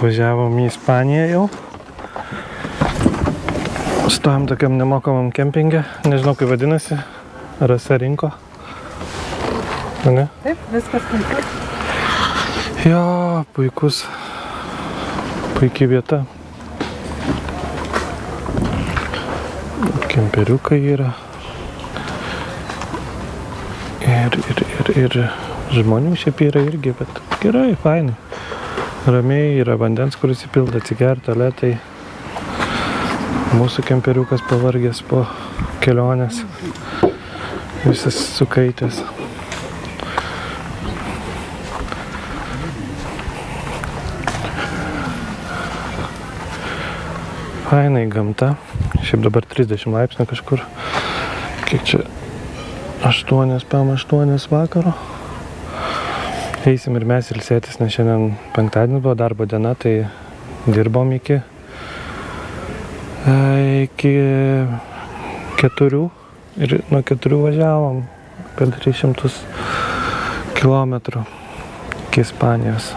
Atvažiavom į Ispaniją jau. Stovim tokiam nemokamam kempinge. Nežinau, kaip vadinasi. Rasa rinko. Ne? Taip, viskas puikus. Jo, puikus. Puikiai vieta. Kemperiukai yra. Ir žmonių šiaip yra irgi, bet gerai, fainai. Ramiai, yra vandens, kuris įpilda, atsigerti, tualetai. Mūsų kemperiukas pavargęs po kelionės. Visas sukaitęs. Fainai gamta. Šiaip dabar 30 laipsnių kažkur. Kiek čia? 8 vakaro. Eisim ir mes ilsėtis, nes šiandien penktadienis buvo darbo diena, tai dirbom iki 4 ir nuo 4 važiavom per 300 kilometrų iki Ispanijos.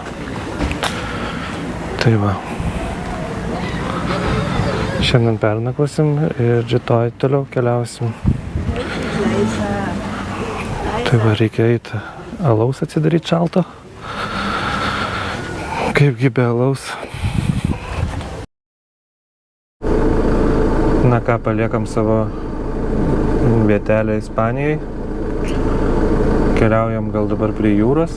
Tai va. Šiandien pernakvosim ir rytoj toliau keliausim. Tai va, reikia eiti alaus atsidaryti šalto. Kaipgi be alaus. Na ką, paliekam savo vietelę Ispanijai. Keliaujam gal dabar prie jūros.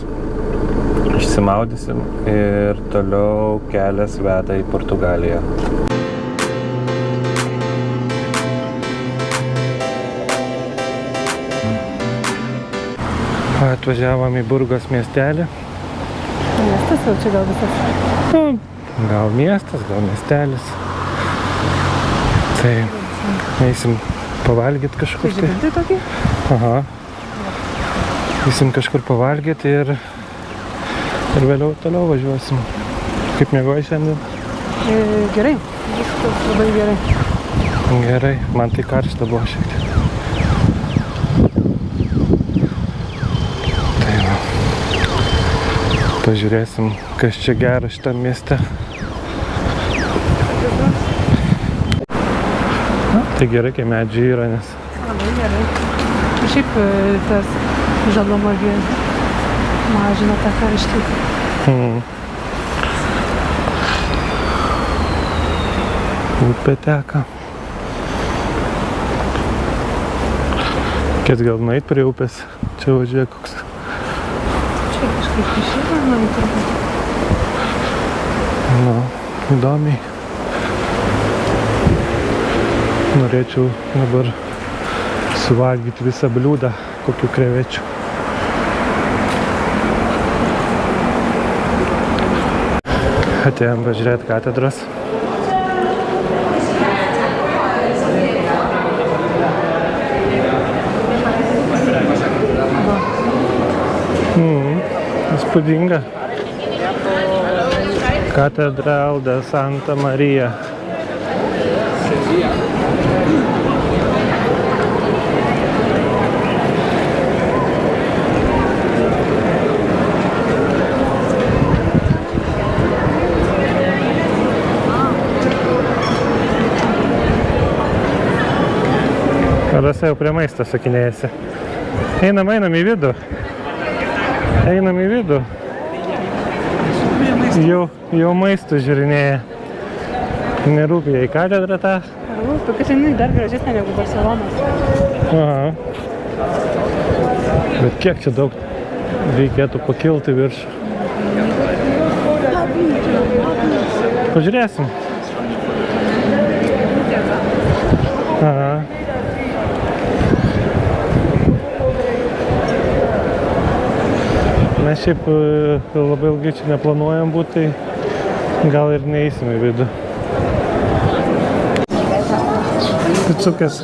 Išsimaudysim ir toliau kelias veda į Portugaliją. Atvažiavom į Burgos miestelį. Miestas jau čia gal visas? Gal miestas, gal miestelis. Tai eisim pavalgyti kažkur. Tai žibintai tokį? Aha. Eisim kažkur pavalgyti ir vėliau toliau važiuosim. Kaip miegojai šiandien? Gerai. Viskas labai gerai. Gerai. Man tai karšta buvo šiek tiek. Pažiūrėsim, kas čia gera šitam mieste. Tai gerai, kai medžiai yra, nes... Labai gerai. Ir šiaip tas žalumagi mažina tą karštį. Upė teka. Kiek gal nueit prie upės? Čia važiuoja koks... Kaip išėmėm turbūt. Nu, įdomiai. Norėčiau dabar suvalgyti visą bliūdą, kokių krevečių. Atėjom pažiūrėti katedros. Įspūdinga. Catedral de Santa Maria. Rasa jau prie maisto sakinėjasi. Einam į vidų. Einam į vidų. Jau maistų žiūrinėja. Nerūpi jai katedra tą. Rūpi, kad jinai dar gražesnė negu Barcelonas. Aha. Bet kiek čia daug reikėtų pakilti viršų. Pažiūrėsim. Aha. Mes šiaip labai ilgai čia neplanuojam būti, tai gal ir neeisim į vidų. Picukas,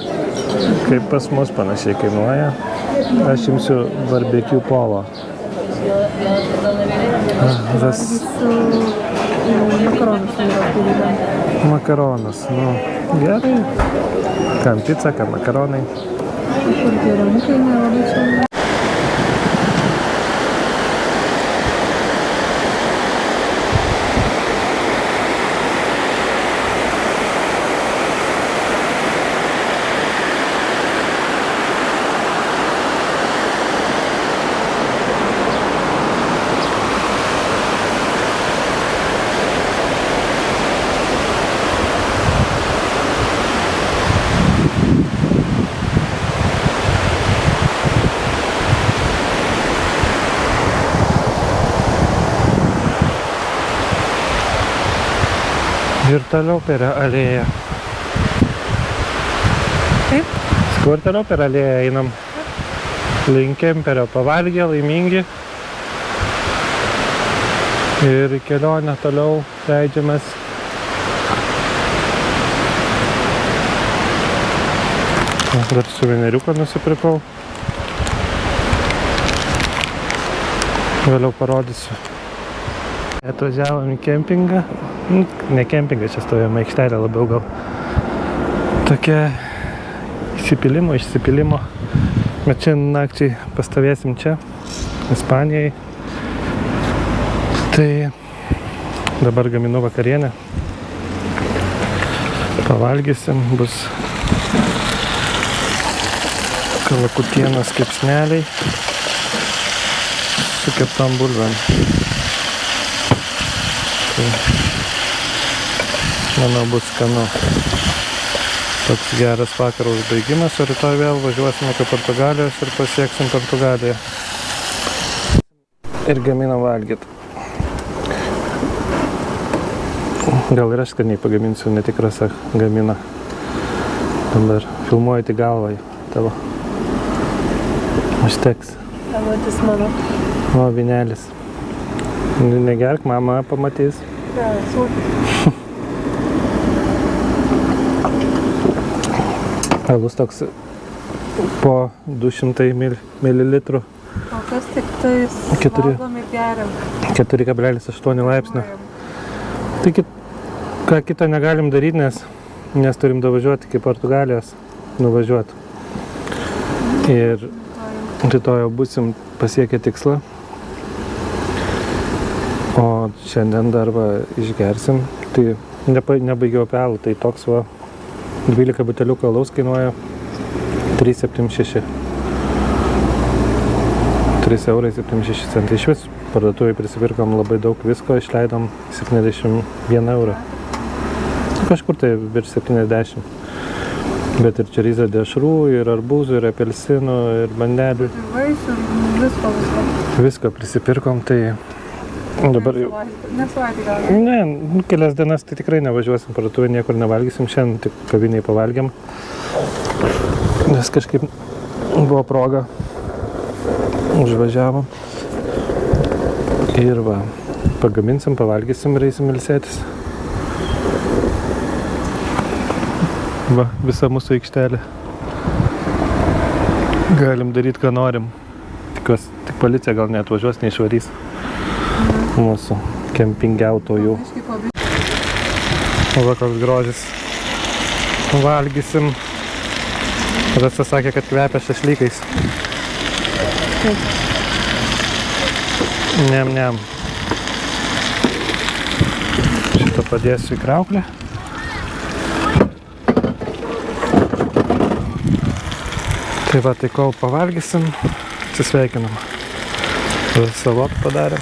kaip pas mus panašiai kainuoja. Aš imsiu barbecue polo. Makaronus, nu, gerai. Kam pica, kam makaronai. Kur tie ramukai nelabai čia. Ir toliau per alėją. Taip? Kur toliau per alėją einam? Link Kemperio, pavalgę, laimingi. Ir į kelionę toliau leidžiamės. Dar suveneriuką nusipirkau. Vėliau parodysiu. Atvažiavom į kempingą. Ne kempingą, čia stovėjome aikštelę labiau gal. Tokia išsipilimo. Bet čia nakčiai pastovėsim čia, Ispanijai. Tai dabar gaminu vakarienę. Pavalgysim, bus kalakutienos kepsneliai su keptom bulvėm. Tai, manau, bus skanu. Toks geras vakaro užbaigimas, o rytoj vėl važiuosime iki Portugalijos ir pasieksim Portugaliją. Ir gaminam valgyt. Gal ir aš skaniai pagaminsiu, netikras gamina. Dabar filmuoju tik galvą tavo. Užteks. Pamatis mano. O, vynelis. Negerk, mama pamatys. Ja, super. Alus toks po 200 mililitrų. O kas tik tais valgom ir geriam. 4,8 laipsnio. Tai ką kito negalim daryti, nes turim davažiuoti iki Portugalijos. Nuvažiuoti. Ir rytoj jau būsim pasiekę tikslą. O šiandien dar išgersim. Tai nebaigiau apie alų, tai toks 12 buteliukų alaus kainuoja 3,76 €. Iš vis parduotuvėje prisipirkom labai daug visko, išleidom 71 €. Kažkur tai virš 70. Bet ir čerizą dešrų, ir arbūzų, ir apelsinų, ir bandelių. Vaisių, visko. Visko prisipirkom, tai dabar jau... Nesavaitį gal. Ne, kelias dienas tai tikrai nevažiuosim parduotuvę, niekur nevalgysim. Šiandien tik kaviniai pavalgiam. Nes kažkaip buvo proga. Užvažiavom. Ir pagaminsim, pavalgysim ir eisim ilsėtis. Visa mūsų aikštelė. Galim daryti, ką norim. Tik policija gal neatvažiuos, neišvarys. Mūsų kempingiautojų. O koks grožis. Valgysim. Rasa sakė, kad kvepia šašlykais. Nem. Šitą padėsiu į krauklę. Tai kol pavalgysim, atsisveikinam. Salotą padarėm.